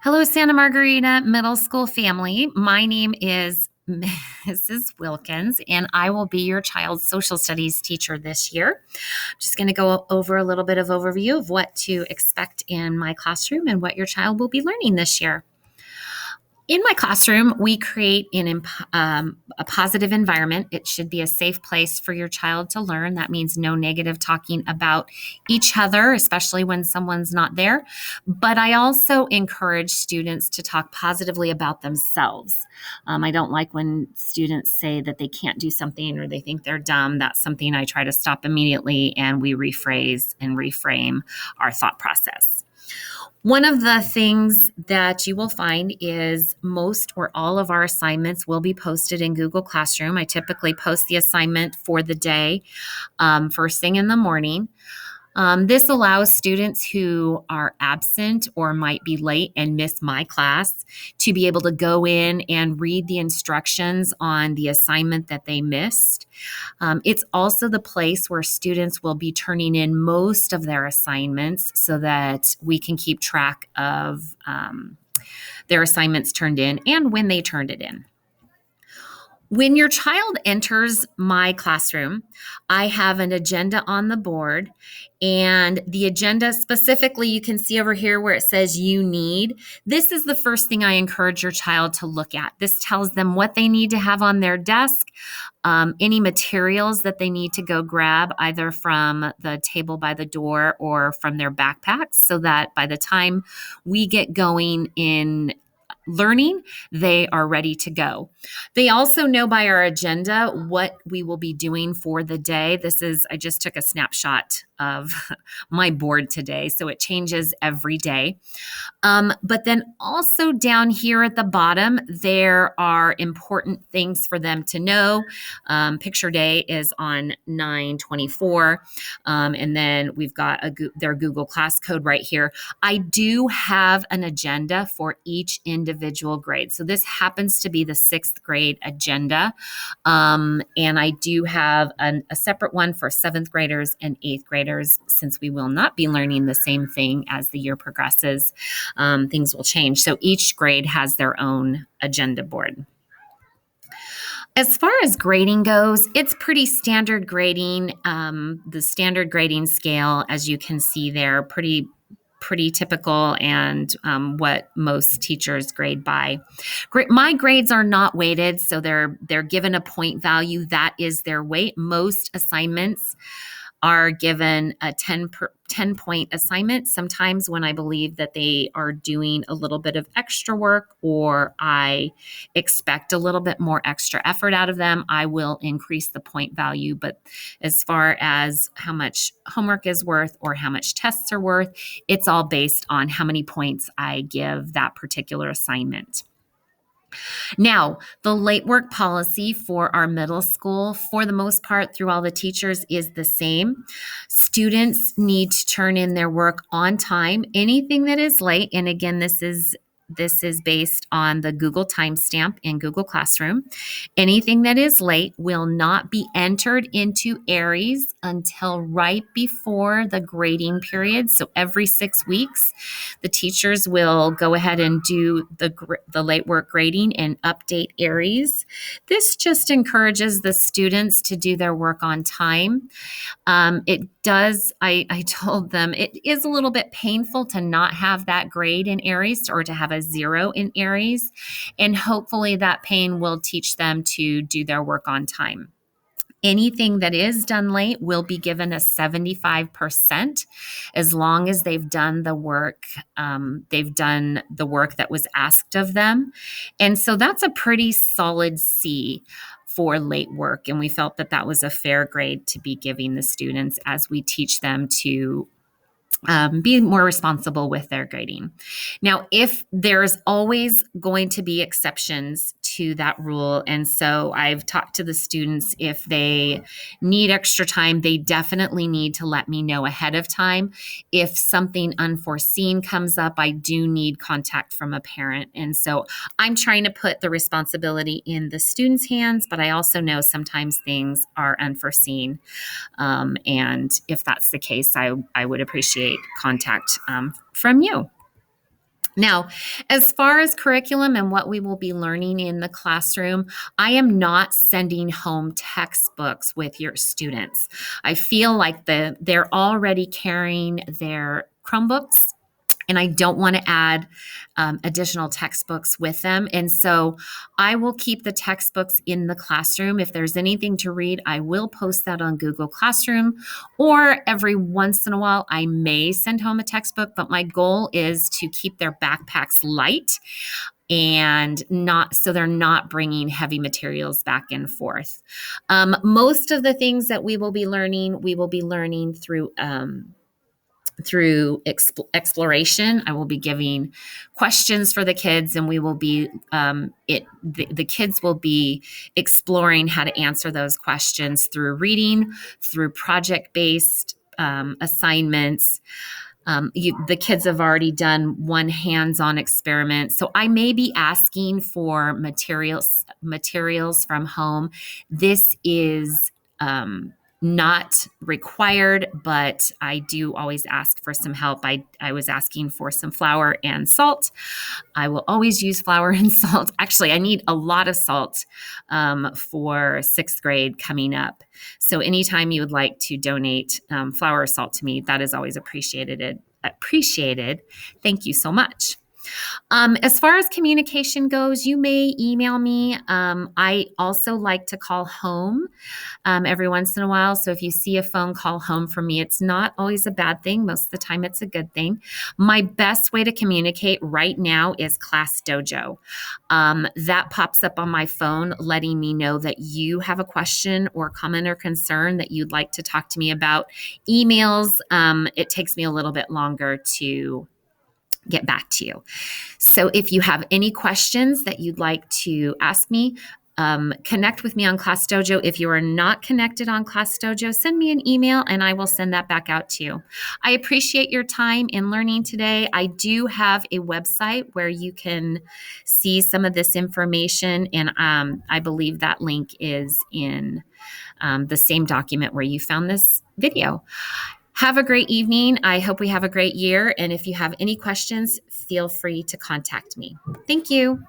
Hello, Santa Margarita Middle School family. My name is Mrs. Wilkins, and I will be your child's social studies teacher this year. I'm just going to go over a little bit of overview of what to expect in my classroom and what your child will be learning this year. In my classroom, we create a positive environment. It should be a safe place for your child to learn. That means no negative talking about each other, especially when someone's not there. But I also encourage students to talk positively about themselves. I don't like when students say that they can't do something or they think they're dumb. That's something I try to stop immediately, and we rephrase and reframe our thought process. One of the things that you will find is most or all of our assignments will be posted in Google Classroom. I typically post the assignment for the day first thing in the morning. This allows students who are absent or might be late and miss my class to be able to go in and read the instructions on the assignment that they missed. It's also the place where students will be turning in most of their assignments so that we can keep track of their assignments turned in and when they turned it in. When your child enters my classroom, I have an agenda on the board, and the agenda specifically, you can see over here where it says you need. This is the first thing I encourage your child to look at. This tells them what they need to have on their desk, any materials that they need to go grab either from the table by the door or from their backpacks, so that by the time we get going in learning, they are ready to go. They also know by our agenda what we will be doing for the day. I just took a snapshot of my board today, so it changes every day. But then also down here at the bottom, there are important things for them to know. Picture day is on 9/24, and then we've got their Google Class code right here. I do have an agenda for each individual grade. So this happens to be the 6th grade agenda, and I do have a separate one for 7th graders and 8th graders, since we will not be learning the same thing as the year progresses. Things will change. So each grade has their own agenda board. As far as grading goes, it's pretty standard grading. The standard grading scale, as you can see there, pretty typical, and what most teachers grade by. My grades are not weighted, so they're given a point value. That is their weight. Most assignments are given a 10-point assignment. Sometimes when I believe that they are doing a little bit of extra work, or I expect a little bit more extra effort out of them, I will increase the point value. But as far as how much homework is worth or how much tests are worth, it's all based on how many points I give that particular assignment. Now, the late work policy for our middle school, for the most part, through all the teachers, is the same. Students need to turn in their work on time. Anything that is late, and again, this is based on the Google timestamp in Google Classroom. Anything that is late will not be entered into Aries until right before the grading period. So every 6 weeks, the teachers will go ahead and do the late work grading and update Aries. This just encourages the students to do their work on time. I told them it is a little bit painful to not have that grade in Aries, or to have a 0 in Aries, and hopefully that pain will teach them to do their work on time. Anything that is done late will be given a 75%, as long as they've done the work. They've done the work that was asked of them. And so that's a pretty solid C for late work. And we felt that that was a fair grade to be giving the students as we teach them to be more responsible with their grading. Now, if there's always going to be exceptions to that rule, and so I've talked to the students, if they need extra time, they definitely need to let me know ahead of time. If something unforeseen comes up, I do need contact from a parent. And so I'm trying to put the responsibility in the students' hands, but I also know sometimes things are unforeseen. And if that's the case, I would appreciate contact from you. Now, as far as curriculum and what we will be learning in the classroom, I am not sending home textbooks with your students. I feel like they're already carrying their Chromebooks, and I don't want to add additional textbooks with them. And so I will keep the textbooks in the classroom. If there's anything to read, I will post that on Google Classroom, or every once in a while, I may send home a textbook, but my goal is to keep their backpacks light and not so they're not bringing heavy materials back and forth. Most of the things that we will be learning through exploration. I will be giving questions for the kids, and we will be the kids will be exploring how to answer those questions through reading, through project-based assignments. The kids have already done one hands-on experiment, so I may be asking for materials from home. This is not required, but I do always ask for some help. I was asking for some flour and salt. I will always use flour and salt. Actually, I need a lot of salt for sixth grade coming up. So anytime you would like to donate flour or salt to me, that is always appreciated. Thank you so much. As far as communication goes, you may email me. I also like to call home every once in a while. So if you see a phone call home from me, it's not always a bad thing. Most of the time, it's a good thing. My best way to communicate right now is Class Dojo. That pops up on my phone, letting me know that you have a question or comment or concern that you'd like to talk to me about. Emails, it takes me a little bit longer to get back to you. So if you have any questions that you'd like to ask me, connect with me on Class Dojo. If you are not connected on Class Dojo, send me an email and I will send that back out to you. I appreciate your time in learning today. I do have a website where you can see some of this information, and I believe that link is in the same document where you found this video. Have a great evening. I hope we have a great year. And if you have any questions, feel free to contact me. Thank you.